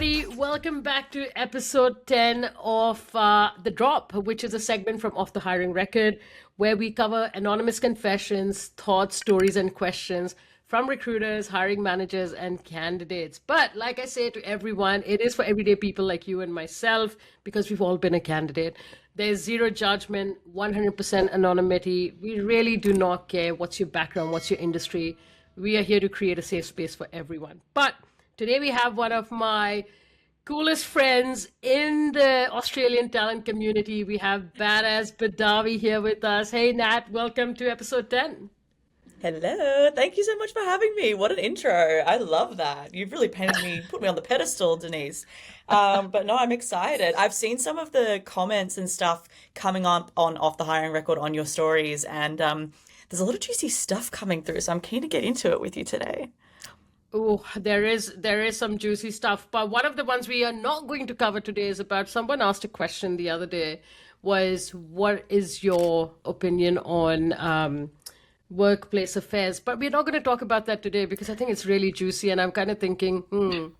everybody. Welcome back to episode 10 of The Drop, which is a segment from Off the Hiring Record, where we cover anonymous confessions, thoughts, stories, and questions from recruiters, hiring managers, and candidates. But like I say to everyone, it is for everyday people like you and myself, because we've all been a candidate. There's zero judgment, 100% anonymity. We really do not care what's your background, what's your industry. We are here to create a safe space for everyone. But today we have one of my coolest friends in the Australian talent community. We have Badass Badawi here with us. Hey Nat, welcome to episode 10. Hello, thank you so much for having me. What an intro. I love that. You've really put me on the pedestal, Denise. But no, I'm excited. I've seen some of the comments and stuff coming up on Off the Hiring Record on your stories, and there's a lot of juicy stuff coming through, so I'm keen to get into it with you today. Oh, there is some juicy stuff, but one of the ones we are not going to cover today is about someone asked a question the other day was what is your opinion on workplace affairs? But we're not going to talk about that today because I think it's really juicy and I'm kind of thinking,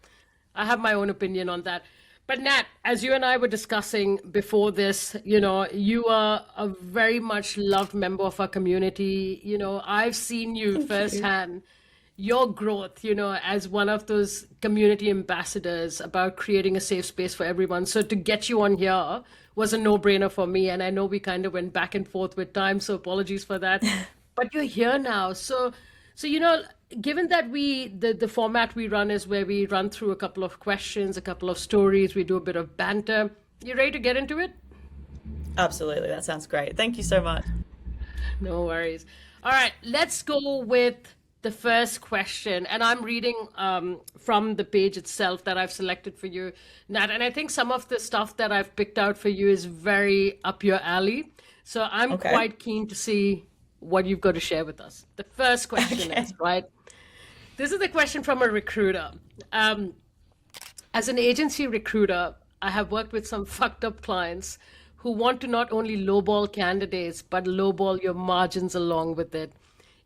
I have my own opinion on that. But Nat, as you and I were discussing before this, you are a very much loved member of our community. I've seen you Thank you. firsthand, your growth, as one of those community ambassadors about creating a safe space for everyone. So to get you on here was a no-brainer for me. And I know we kind of went back and forth with time, so apologies for that. But you're here now. So given that the format we run is where we run through a couple of questions, a couple of stories, we do a bit of banter. You ready to get into it? Absolutely, that sounds great. Thank you so much. No worries. All right, let's go with the first question. And I'm reading from the page itself that I've selected for you, Nat. And I think some of the stuff that I've picked out for you is very up your alley. So I'm Okay. quite keen to see what you've got to share with us. The first question is, Okay. right? This is a question from a recruiter. Um, as an agency recruiter, I have worked with some fucked up clients who want to not only lowball candidates, but lowball your margins along with it.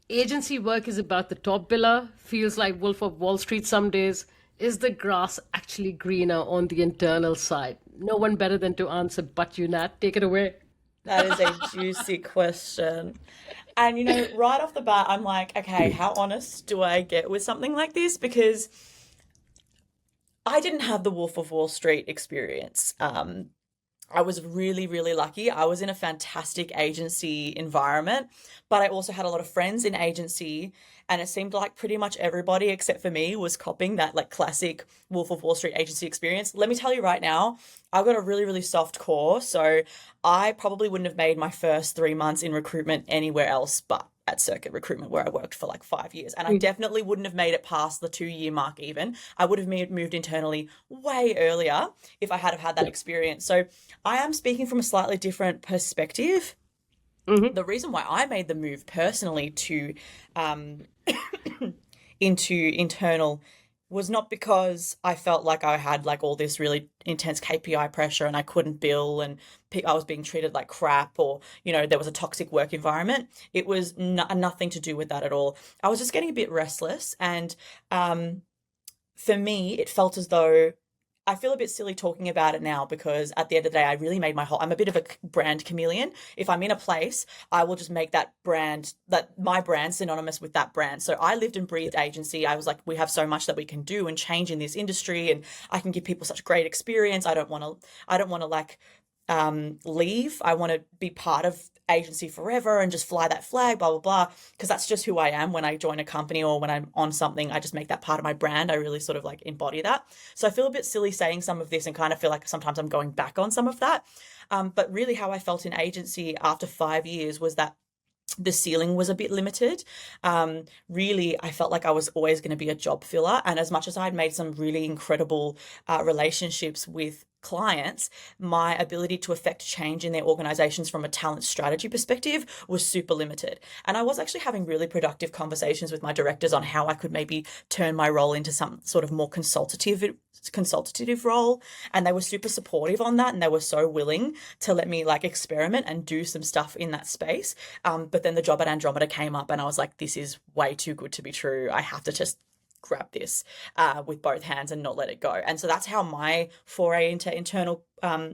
Agency work is about the top biller, feels like Wolf of Wall Street some days. Is the grass actually greener on the internal side? No one better than to answer but you, Nat. Take it away. That is a juicy question. And right off the bat, I'm like, okay, how honest do I get with something like this? Because I didn't have the Wolf of Wall Street experience. I was really, really lucky. I was in a fantastic agency environment, but I also had a lot of friends in agency, and it seemed like pretty much everybody except for me was copying that like classic Wolf of Wall Street agency experience. Let me tell you right now, I've got a really, really soft core, so I probably wouldn't have made my first 3 months in recruitment anywhere else but at Circuit Recruitment, where I worked for like 5 years. And I definitely wouldn't have made it past the 2 year mark even. I would have moved internally way earlier if I had have had that experience. So I am speaking from a slightly different perspective. Mm-hmm. The reason why I made the move personally to um, into internal was not because I felt like I had like all this really intense KPI pressure and I couldn't bill and I was being treated like crap, or there was a toxic work environment. It was nothing to do with that at all. I was just getting a bit restless, and for me it felt as though I feel a bit silly talking about it now, because at the end of the day, I really made I'm a bit of a brand chameleon. If I'm in a place, I will just make my brand synonymous with that brand. So I lived and breathed agency. I was like, we have so much that we can do and change in this industry, and I can give people such great experience. I don't want to like leave. I want to be part of agency forever and just fly that flag, blah, blah, blah. Because that's just who I am. When I join a company or when I'm on something, I just make that part of my brand. I really sort of like embody that. So I feel a bit silly saying some of this and kind of feel like sometimes I'm going back on some of that. But really how I felt in agency after 5 years was that the ceiling was a bit limited. Really, I felt like I was always going to be a job filler. And as much as I'd made some really incredible relationships with clients, my ability to affect change in their organizations from a talent strategy perspective was super limited. And I was actually having really productive conversations with my directors on how I could maybe turn my role into some sort of more consultative role. And they were super supportive on that. And they were so willing to let me like experiment and do some stuff in that space. But then the job at Andromeda came up and I was like, this is way too good to be true. I have to just grab this with both hands and not let it go. And so that's how my foray into internal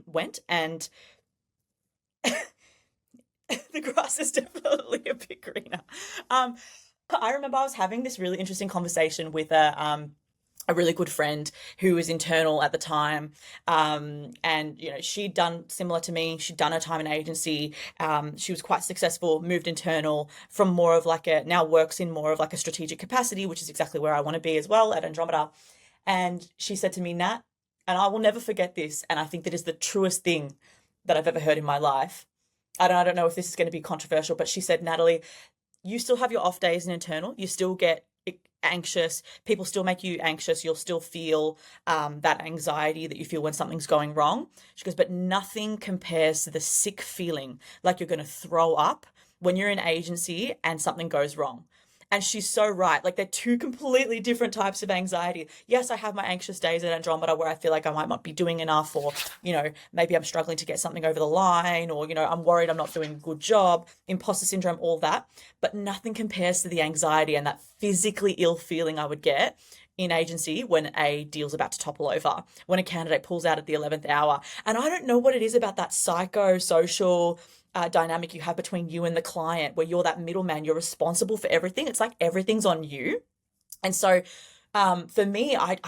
went. And the grass is definitely a bit greener. I remember I was having this really interesting conversation with a really good friend who was internal at the time. And, you know, she'd done similar to me. She'd done her time in agency. She was quite successful, moved internal from more of like now works in more of like a strategic capacity, which is exactly where I want to be as well at Andromeda. And she said to me, Nat, and I will never forget this, and I think that is the truest thing that I've ever heard in my life. I don't know if this is going to be controversial, but she said, Natalie, you still have your off days in internal. You still get anxious. People still make you anxious. You'll still feel that anxiety that you feel when something's going wrong. She goes, but nothing compares to the sick feeling like you're going to throw up when you're in agency and something goes wrong. And she's so right. Like, they're two completely different types of anxiety. Yes, I have my anxious days at Andromeda where I feel like I might not be doing enough, or, you know, maybe I'm struggling to get something over the line, or, you know, I'm worried I'm not doing a good job, imposter syndrome, all that. But nothing compares to the anxiety and that physically ill feeling I would get in agency when a deal's about to topple over, when a candidate pulls out at the 11th hour. And I don't know what it is about that psychosocial dynamic you have between you and the client, where you're that middleman, you're responsible for everything. It's like everything's on you. And so for me, I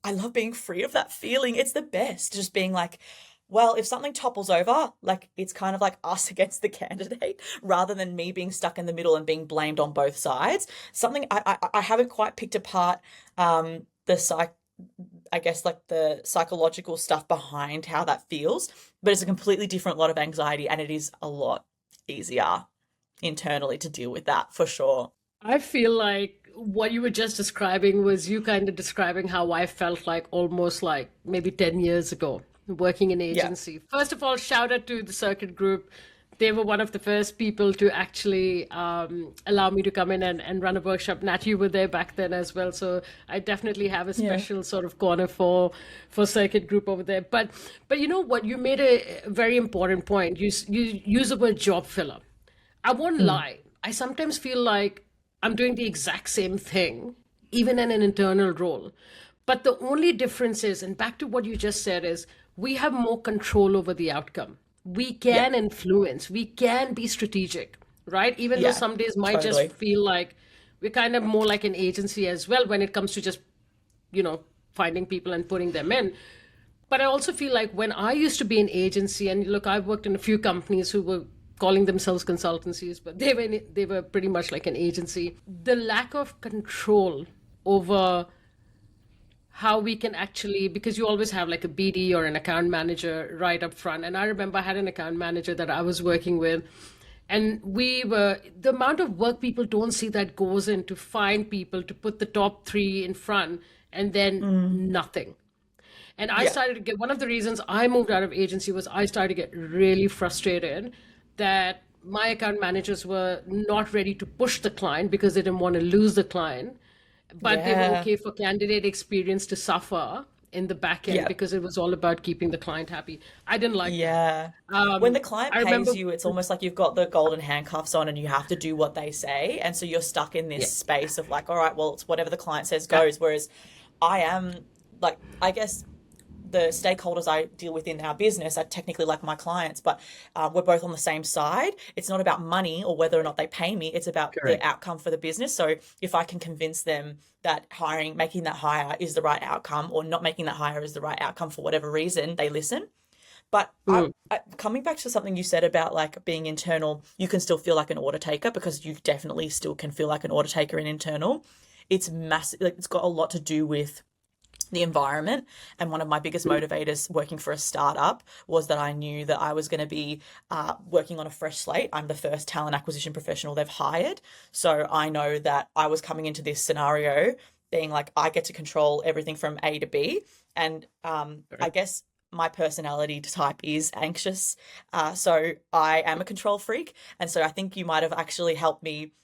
love being free of that feeling. It's the best, just being like, well, if something topples over, like, it's kind of like us against the candidate rather than me being stuck in the middle and being blamed on both sides. Something I haven't quite picked apart I guess like the psychological stuff behind how that feels, but it's a completely different lot of anxiety, and it is a lot easier internally to deal with that, for sure. I feel like what you were just describing was you kind of describing how I felt like almost like maybe 10 years ago working in Yeah. agency. First of all, shout out to the circuit group. They were one of the first people to actually allow me to come in and run a workshop. Nat, you were there back then as well, so I definitely have a Yeah. special sort of corner for circuit group over there. But you know what? You made a very important point. You use the word job filler. I won't Mm. lie. I sometimes feel like I'm doing the exact same thing, even in an internal role. But the only difference is, and back to what you just said, is we have more control over the outcome. We Yeah. can influence, we can be strategic, right? Even though Yeah. some days might just Totally. feel like we're kind of more like an agency as well when it comes to just, you know, finding people and putting them in. But I also feel like when I used to be an agency, and look, I've worked in a few companies who were calling themselves consultancies, but they were pretty much like an agency. The lack of control over how we can actually, because you always have like a BD or an account manager right up front. And I remember I had an account manager that I was working with, and the amount of work people don't see that goes in to find people to put the top three in front, and then Mm. nothing. And I Yeah. started to get, one of the reasons I moved out of agency was I started to get really frustrated that my account managers were not ready to push the client because they didn't want to lose the client, but they were Yeah. okay for candidate experience to suffer in the back end Yeah. because it was all about keeping the client happy. I didn't like that. Yeah. When the client I remember, pays you, it's almost like you've got the golden handcuffs on and you have to do what they say. And so you're stuck in yeah, this space of like, all right, well, it's whatever the client says yeah, goes. Whereas I am like, I guess the stakeholders I deal with in our business are technically like my clients, but we're both on the same side. It's not about money or whether or not they pay me. It's about the correct. outcome for the business. So if I can convince them that making that hire is the right outcome, or not making that hire is the right outcome for whatever reason, they listen. But Mm, coming back to something you said about like being internal, you can still feel like an order taker, because you definitely still can feel like an order taker in internal. It's massive. Like, it's got a lot to do with the environment. And one of my biggest mm, motivators working for a startup was that I knew that I was going to be working on a fresh slate. I'm the first talent acquisition professional they've hired. So I know that I was coming into this scenario being like, I get to control everything from A to B. And I correct. guess my personality type is anxious. So I am a control freak. And so I think you might have actually helped me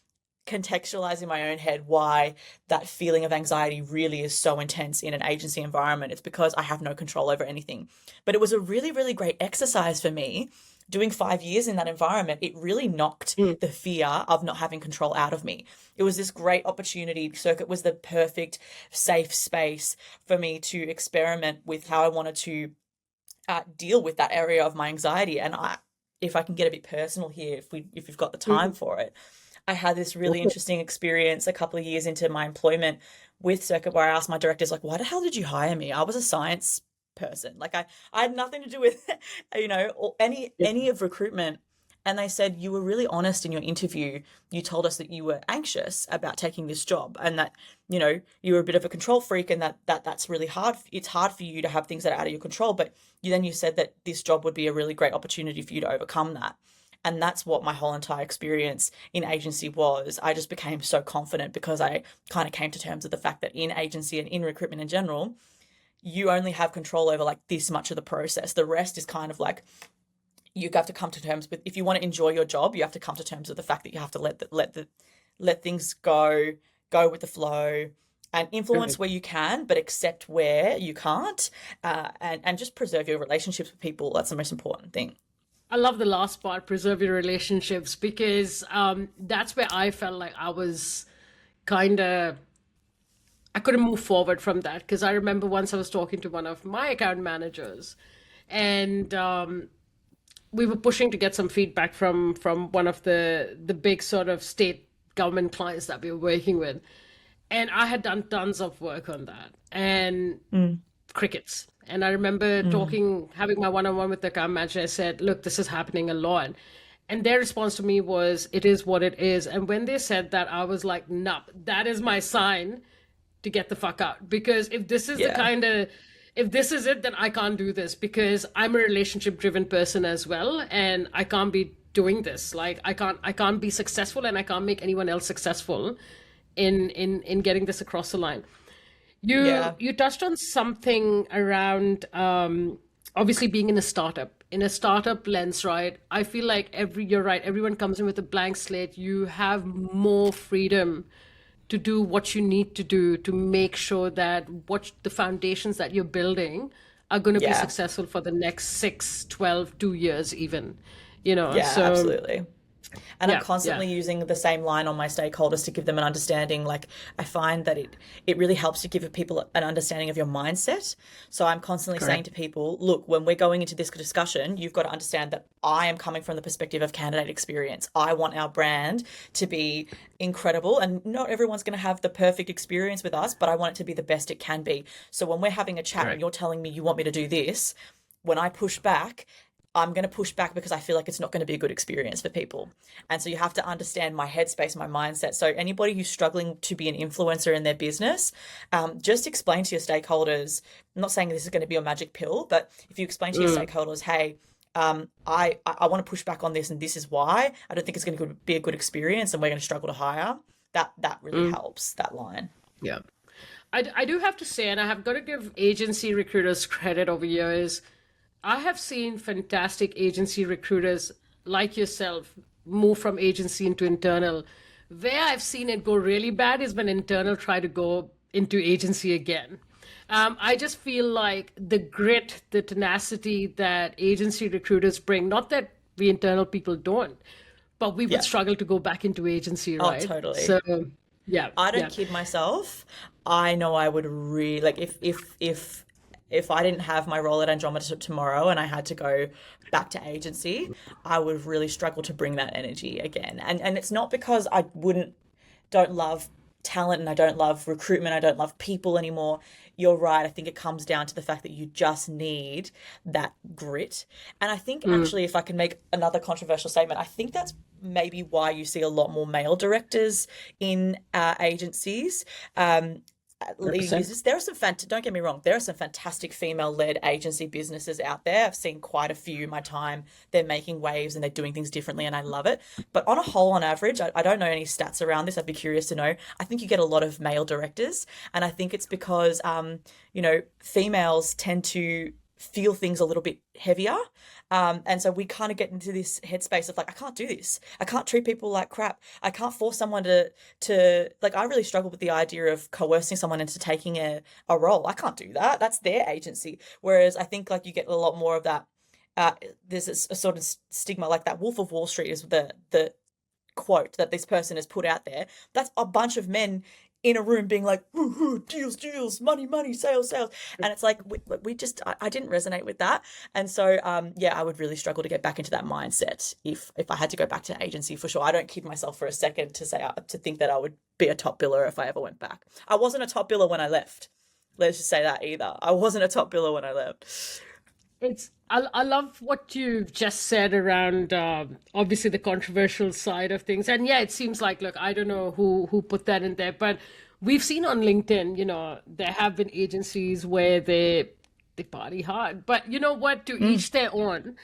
contextualize in my own head why that feeling of anxiety really is so intense in an agency environment. It's because I have no control over anything. But it was a really, really great exercise for me. Doing 5 years in that environment, it really knocked Mm. the fear of not having control out of me. It was this great opportunity. Circuit was the perfect safe space for me to experiment with how I wanted to deal with that area of my anxiety. And if I can get a bit personal here, if you've got the time Mm. for it, I had this really interesting experience a couple of years into my employment with Circuit where I asked my directors, like, why the hell did you hire me? I was a science person. Like I had nothing to do with, or Yeah. any of recruitment. And they said, you were really honest in your interview. You told us that you were anxious about taking this job and that, you were a bit of a control freak and that's really hard. It's hard for you to have things that are out of your control. But you said that this job would be a really great opportunity for you to overcome that. And that's what my whole entire experience in agency was. I just became so confident because I kind of came to terms with the fact that in agency and in recruitment in general, you only have control over like this much of the process. The rest is kind of like you have to come to terms with. If you want to enjoy your job, you have to come to terms with the fact that you have to let things go with the flow, and influence Correct. where you can, but accept where you can't, and just preserve your relationships with people. That's the most important thing. I love the last part, preserve your relationships, because that's where I felt like I was kind of, I couldn't move forward from that. Because I remember once I was talking to one of my account managers, and we were pushing to get some feedback from one of the big sort of state government clients that we were working with, and I had done tons of work on that, and Mm, crickets. And I remember mm, having my one-on-one with the account manager. I said, look, this is happening a lot. And their response to me was, it is what it is. And when they said that, I was like, nah, that is my sign to get the fuck out. Because yeah, if this is it, then I can't do this, because I'm a relationship driven person as well. And I can't be doing this. Like I can't be successful, and I can't make anyone else successful in getting this across the line. You yeah, you touched on something around obviously being in a startup lens, right? I feel like you're right, everyone comes in with a blank slate. You have more freedom to do what you need to do to make sure that what the foundations that you're building are going to be yeah. successful for the next 6, 12, 2 years even, you know. Yeah, So absolutely. And I'm yeah, yeah, constantly using the same line on my stakeholders to give them an understanding. Like I find that it really helps to give people an understanding of your mindset. So I'm constantly saying correct. to people, look, when we're going into this discussion, you've got to understand that I am coming from the perspective of candidate experience. I want our brand to be incredible, and not everyone's going to have the perfect experience with us, but I want it to be the best it can be. So when we're having a chat and Correct. you're telling me you want me to do this, when I push back, I'm going to push back because I feel like it's not going to be a good experience for people. And so you have to understand my headspace, my mindset. So anybody who's struggling to be an influencer in their business, just explain to your stakeholders. I'm not saying this is going to be a magic pill, but if you explain to your Mm, stakeholders, hey, I want to push back on this, and this is why I don't think it's going to be a good experience, and we're going to struggle to hire. That really mm, helps. That line. yeah. I do have to say, and I have got to give agency recruiters credit over years. I have seen fantastic agency recruiters like yourself move from agency into internal. Where I've seen it go really bad is when internal try to go into agency again. I just feel like the grit, the tenacity that agency recruiters bring, not that we internal people don't, but we would Yeah. struggle to go back into agency, Oh, right? totally. So, yeah, I don't yeah. kid myself. I know I would really like if I didn't have my role at Andromeda tomorrow and I had to go back to agency, I would really struggle to bring that energy again. And it's not because I wouldn't don't love talent and I don't love recruitment, I don't love people anymore. You're right. I think it comes down to the fact that you just need that grit. And I think Mm, actually, if I can make another controversial statement, I think that's maybe why you see a lot more male directors in agencies. Leading 100%. business. There are some don't get me wrong, there are some fantastic female-led agency businesses out there. I've seen quite a few in my time. They're making waves and they're doing things differently, and I love it. But on a whole, on average, I don't know any stats around this. I'd be curious to know. I think you get a lot of male directors, and I think it's because females tend to feel things a little bit heavier. And so we kind of get into this headspace of like, I can't do this. I can't treat people like crap. I can't force someone to like, I really struggle with the idea of coercing someone into taking a role. I can't do that. That's their agency. Whereas I think like you get a lot more of that. There's a sort of stigma, like that Wolf of Wall Street is the quote that this person has put out there. That's a bunch of men in a room being like, woo, deals, money, sales. And it's like, we just, I didn't resonate with that. And so, I would really struggle to get back into that mindset if I had to go back to an agency for sure. I don't kid myself for a second to think that I would be a top biller if I ever went back. I wasn't a top biller when I left. Let's just say that either. I wasn't a top biller when I left. I love what you've just said around obviously the controversial side of things. And yeah, it seems like, look, I don't know who put that in there, but we've seen on LinkedIn, there have been agencies where they party hard. But you know what? To each their own.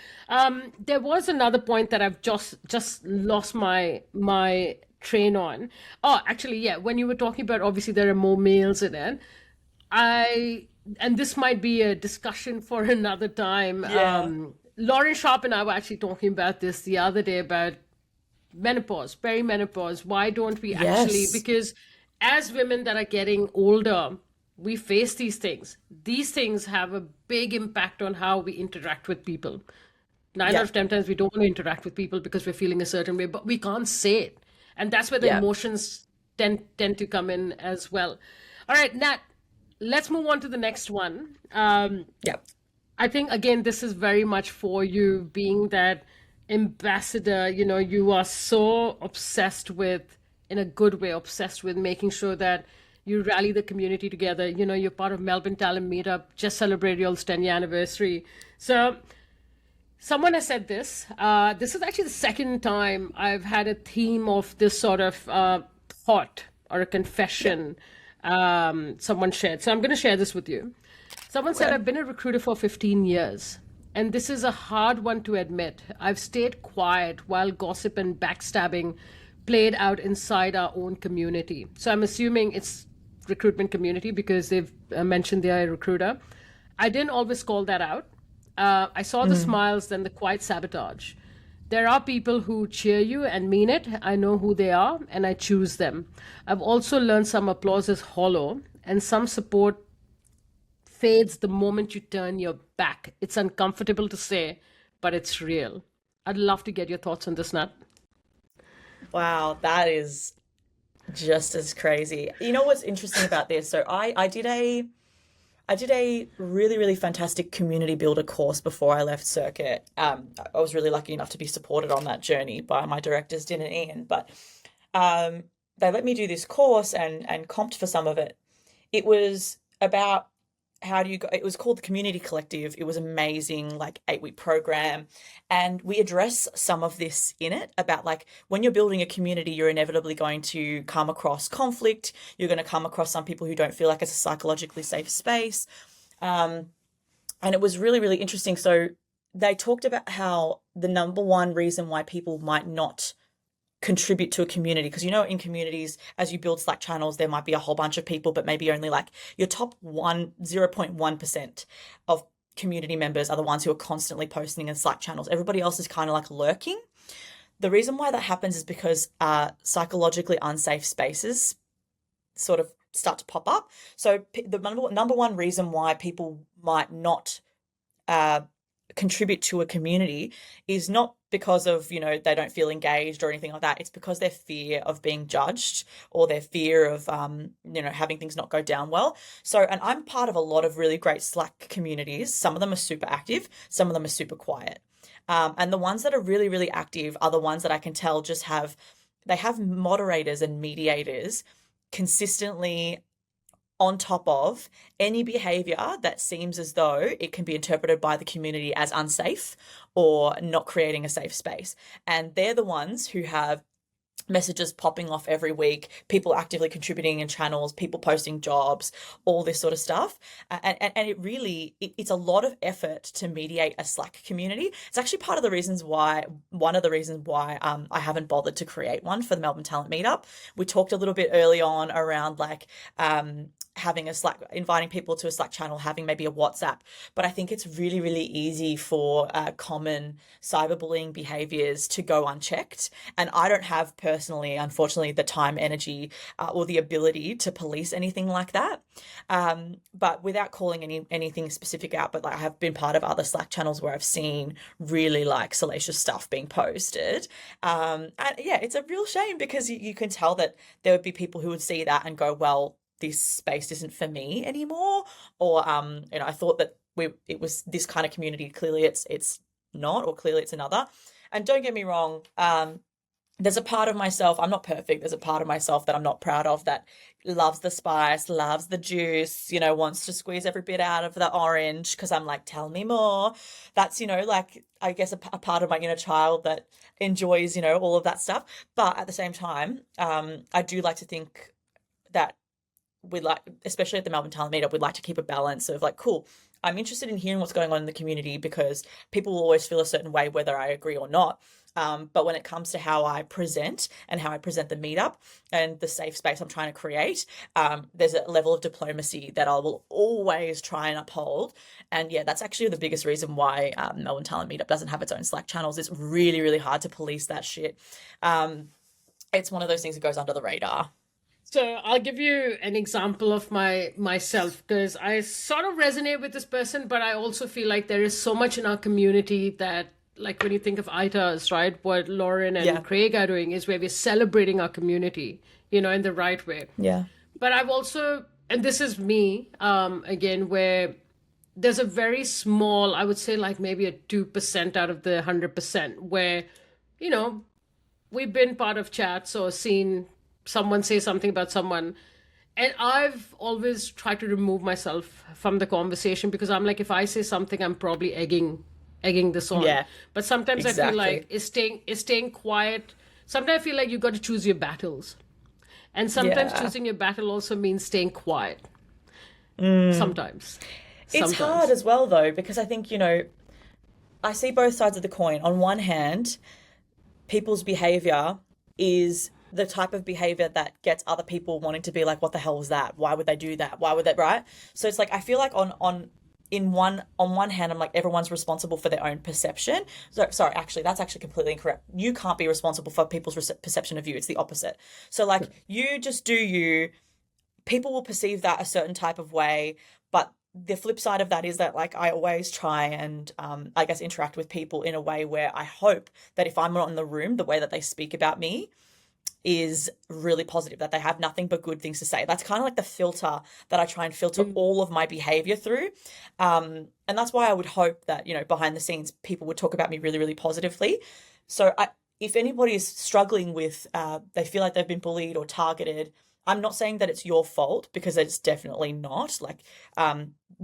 There was another point that I've just lost my train on. Oh, actually, yeah, when you were talking about obviously there are more males in it. And this might be a discussion for another time. Yeah. Lauren Sharp and I were actually talking about this the other day about menopause, perimenopause. Why don't we actually, Yes. because as women that are getting older, we face these things. These things have a big impact on how we interact with people. Nine out Yeah. of 10 times we don't want to interact with people because we're feeling a certain way, but we can't say it. And that's where the Yeah. emotions tend to come in as well. All right, Nat, let's move on to the next one. Yeah. I think, again, this is very much for you being that ambassador. You are so obsessed with, in a good way, obsessed with making sure that you rally the community together. You're part of Melbourne Talent Meetup, just celebrated your 10-year anniversary. So someone has said this. This is actually the second time I've had a theme of this sort of thought or a confession someone shared. So I'm going to share this with you. Someone said, Okay. I've been a recruiter for 15 years, and this is a hard one to admit. I've stayed quiet while gossip and backstabbing played out inside our own community. So I'm assuming it's recruitment community because they've mentioned they're a recruiter. I didn't always call that out. I saw the smiles, then the quiet sabotage. There are people who cheer you and mean it. I know who they are and I choose them. I've also learned some applause is hollow and some support fades the moment you turn your back. It's uncomfortable to say, but it's real. I'd love to get your thoughts on this, Nat. Wow, that is just as crazy. You know what's interesting about this? So I did a really, really fantastic community builder course before I left circuit. I was really lucky enough to be supported on that journey by my directors, Din and Ian. But they let me do this course and comped for some of it. It was about how do you go, it was called the Community Collective. It was amazing, like 8-week program. And we address some of this in it about like when you're building a community, you're inevitably going to come across conflict. You're going to come across some people who don't feel like it's a psychologically safe space. And it was really, really interesting. So they talked about how the number one reason why people might not contribute to a community, because in communities, as you build Slack channels, there might be a whole bunch of people, but maybe only like your top 0.1% of community members are the ones who are constantly posting in Slack channels. Everybody else is kind of like lurking. The reason why that happens is because psychologically unsafe spaces sort of start to pop up. So the number one reason why people might not contribute to a community is not because of, they don't feel engaged or anything like that. It's because their fear of being judged or their fear of, having things not go down well. So, and I'm part of a lot of really great Slack communities. Some of them are super active. Some of them are super quiet. And the ones that are really, really active are the ones that I can tell they have moderators and mediators consistently on top of any behavior that seems as though it can be interpreted by the community as unsafe or not creating a safe space. And they're the ones who have messages popping off every week, people actively contributing in channels, people posting jobs, all this sort of stuff. And it's a lot of effort to mediate a Slack community. It's actually one of the reasons why I haven't bothered to create one for the Melbourne Talent Meetup. We talked a little bit early on around having a Slack, inviting people to a Slack channel, having maybe a WhatsApp. But I think it's really, really easy for common cyberbullying behaviors to go unchecked. And I don't have personally, unfortunately, the time, energy, or the ability to police anything like that. But without calling anything specific out, but like I have been part of other Slack channels where I've seen really like salacious stuff being posted. And yeah, it's a real shame because you can tell that there would be people who would see that and go, well, this space isn't for me anymore, or I thought that it was this kind of community. Clearly, it's not, or clearly it's another. And don't get me wrong, there's a part of myself, I'm not perfect. There's a part of myself that I'm not proud of, that loves the spice, loves the juice, wants to squeeze every bit out of the orange because I'm like, tell me more. That's, like, I guess a part of my inner child that enjoys, all of that stuff. But at the same time, I do like to think that we like, especially at the Melbourne Talent Meetup, we'd like to keep a balance of like, cool, I'm interested in hearing what's going on in the community because people will always feel a certain way whether I agree or not. But when it comes to how I present and how I present the meetup and the safe space I'm trying to create, there's a level of diplomacy that I will always try and uphold. And yeah, that's actually the biggest reason why Melbourne Talent Meetup doesn't have its own Slack channels. It's really, really hard to police that shit. It's one of those things that goes under the radar. So I'll give you an example of myself because I sort of resonate with this person, but I also feel like there is so much in our community that, like when you think of ITAs, right, what Lauren and Craig are doing is where we're celebrating our community, in the right way. Yeah. But I've also, and this is me, again, where there's a very small, I would say like maybe a 2% out of the 100% where, we've been part of chats or seen someone say something about someone, and I've always tried to remove myself from the conversation because I'm like, if I say something, I'm probably egging this on. Yeah, But sometimes I feel like exactly. it's staying quiet. Sometimes I feel like you got to choose your battles, and sometimes Yeah. choosing your battle also means staying quiet. Sometimes, It's hard as well though, because I think, I see both sides of the coin. On one hand, people's behavior is the type of behavior that gets other people wanting to be like, what the hell was that? Why would they do that? Why would they, right? So it's like, I feel like on one hand, I'm like, everyone's responsible for their own perception. So, sorry, actually, that's actually completely incorrect. You can't be responsible for people's perception of you. It's the opposite. So like, you just do you. People will perceive that a certain type of way, but the flip side of that is that like I always try and I guess interact with people in a way where I hope that if I'm not in the room, the way that they speak about me is really positive, that they have nothing but good things to say. That's kind of like the filter that I try and filter all of my behavior through. And that's why I would hope that, behind the scenes, people would talk about me really, really positively. So if anybody is struggling with, they feel like they've been bullied or targeted, I'm not saying that it's your fault because it's definitely not. Like,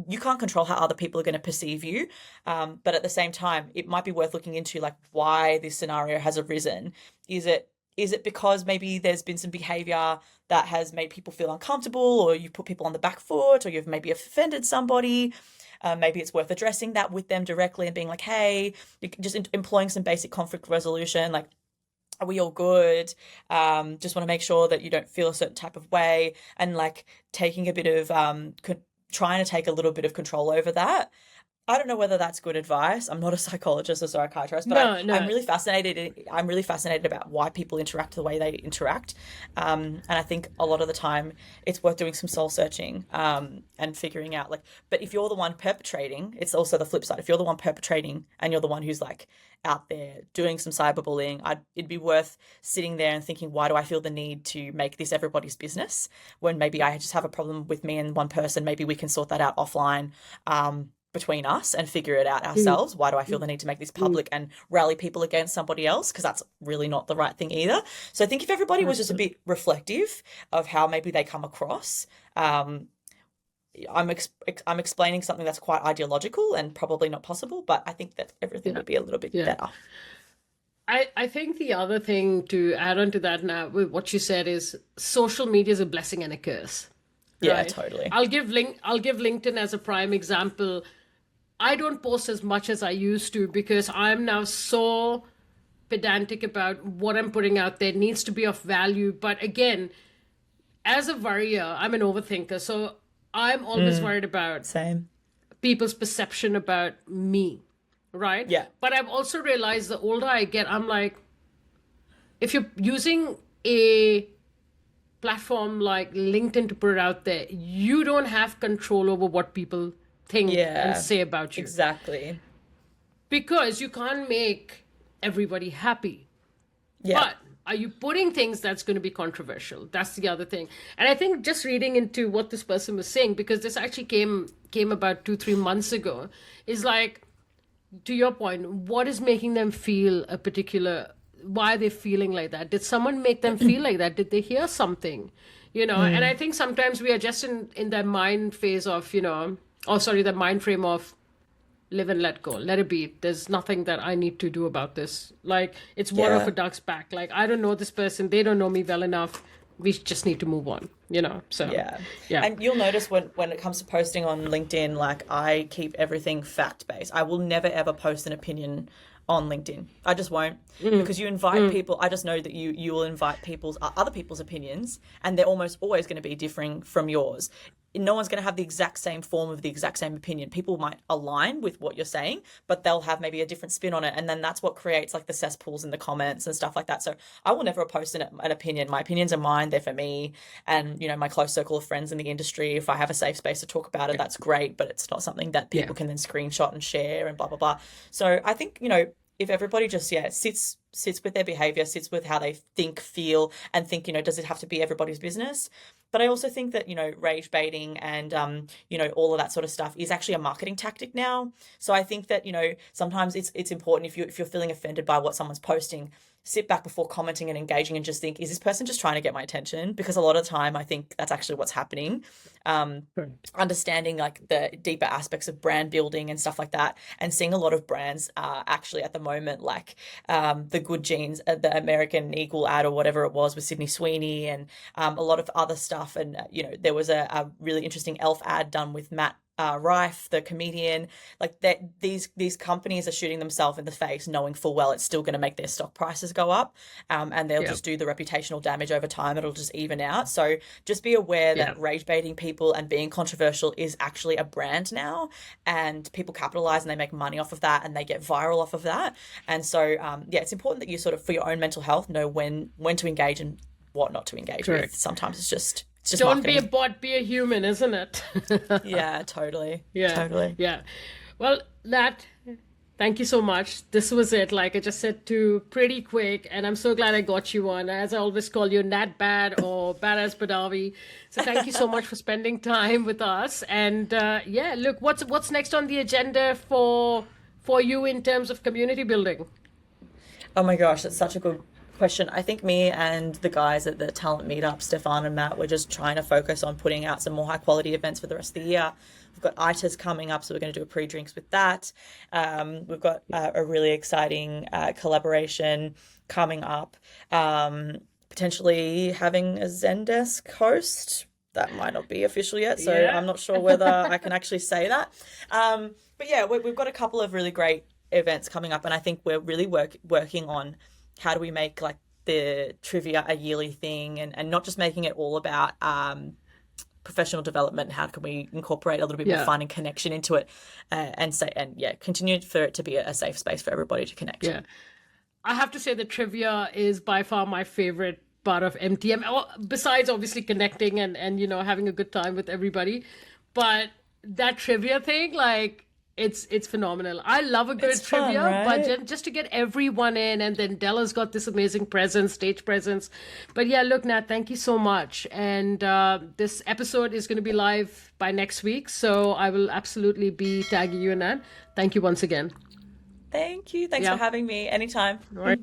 you can't control how other people are going to perceive you. But at the same time, it might be worth looking into like why this scenario has arisen. Is it because maybe there's been some behavior that has made people feel uncomfortable, or you put people on the back foot, or you've maybe offended somebody? Maybe it's worth addressing that with them directly and being like, hey, just employing some basic conflict resolution, like, are we all good? Just want to make sure that you don't feel a certain type of way, and like taking a bit of, trying to take a little bit of control over that. I don't know whether that's good advice. I'm not a psychologist or psychiatrist, but I'm no. really fascinated. I'm really fascinated about why people interact the way they interact, and I think a lot of the time it's worth doing some soul searching and figuring out like. But if you're the one perpetrating, it's also the flip side. If you're the one perpetrating and you're the one who's like out there doing some cyberbullying, it'd be worth sitting there and thinking, why do I feel the need to make this everybody's business when maybe I just have a problem with me and one person? Maybe we can sort that out offline. Between us and figure it out ourselves. Why do I feel the need to make this public and rally people against somebody else? Because that's really not the right thing either. So I think if everybody was just a bit reflective of how maybe they come across, I'm explaining something that's quite ideological and probably not possible, but I think that everything would be a little bit better. I think the other thing to add on to that now with what you said is social media is a blessing and a curse. Yeah, Right. totally. I'll give LinkedIn as a prime example. I don't post as much as I used to because I'm now so pedantic about what I'm putting out there. It needs to be of value. But again, as a worrier, I'm an overthinker, so I'm always worried about Same. people's perception about me, right? Yeah. But I've also realized the older I get, I'm like, if you're using a platform like LinkedIn to put it out there, you don't have control over what people think and Yeah, say about you, exactly. because you can't make everybody happy. Yeah. But are you putting things that's going to be controversial? That's the other thing. And I think just reading into what this person was saying, because this actually came about 2-3 months ago, is like, to your point, what is making them feel a particular, why are they feeling like that? Did someone make them feel like that? Did they hear something? And I think sometimes we are just in that mind phase of, the mind frame of live and let go, let it be. There's nothing that I need to do about this. Like, it's water off Yeah. a duck's back. Like, I don't know this person, they don't know me well enough. We just need to move on, So, Yeah. yeah. And you'll notice when it comes to posting on LinkedIn, like I keep everything fact-based. I will never ever post an opinion on LinkedIn. I just won't, because you invite people. I just know that you will invite other people's opinions, and they're almost always going to be differing from yours. No one's going to have the exact same form of the exact same opinion. People might align with what you're saying, but they'll have maybe a different spin on it. And then that's what creates like the cesspools in the comments and stuff like that. So I will never post an opinion. My opinions are mine. They're for me and, my close circle of friends in the industry. If I have a safe space to talk about it, that's great. But it's not something that people can then screenshot and share and blah, blah, blah. So I think, if everybody just sits with their behavior, sits with how they think, feel, and think, does it have to be everybody's business? But I also think that, rage baiting and, all of that sort of stuff is actually a marketing tactic now. So I think that, sometimes it's important if you're feeling offended by what someone's posting, sit back before commenting and engaging and just think, is this person just trying to get my attention? Because a lot of the time I think that's actually what's happening. Understanding like the deeper aspects of brand building and stuff like that, and seeing a lot of brands actually at the moment, like the Good Genes, the American Eagle ad or whatever it was with Sydney Sweeney, and a lot of other stuff. And, there was a really interesting Elf ad done with Matt Rife, the comedian. Like that, these companies are shooting themselves in the face, knowing full well it's still going to make their stock prices go up, and they'll just do the reputational damage over time. It'll just even out. So just be aware that rage baiting people and being controversial is actually a brand now, and people capitalize and they make money off of that, and they get viral off of that. And so it's important that you sort of, for your own mental health, know when to engage and what not to engage with. Sometimes it's just Don't marketing. be a bot, be a human, isn't it? Yeah, totally. Yeah. Totally. Yeah. Well, Nat, thank you so much. This was it. Like I just said, pretty quick, and I'm so glad I got you on. As I always call you, Nat Bad or Badass Badawi. So thank you so much for spending time with us. And look, what's next on the agenda for you in terms of community building? Oh my gosh, that's such a good question. I think me and the guys at the talent meetup, Stefan and Matt, we're just trying to focus on putting out some more high quality events for the rest of the year. We've got ITAs coming up, so we're going to do a pre-drinks with that. We've got a really exciting collaboration coming up. Potentially having a Zendesk host. That might not be official yet, so I'm not sure whether I can actually say that. But yeah, we've got a couple of really great events coming up, and I think we're really working on how do we make like the trivia a yearly thing, and not just making it all about professional development. How can we incorporate a little bit more fun and connection into it, and continue for it to be a safe space for everybody to connect. Yeah, I have to say the trivia is by far my favorite part of MTM, besides obviously connecting and having a good time with everybody. But that trivia thing, like, it's phenomenal. I love a good trivia, fun, right? but just to get everyone in, and then Della's got this amazing stage presence. But yeah, look, Nat, thank you so much. And this episode is going to be live by next week, so I will absolutely be tagging you in that. Thank you once again. Thank you. Thanks for having me. Anytime. All right.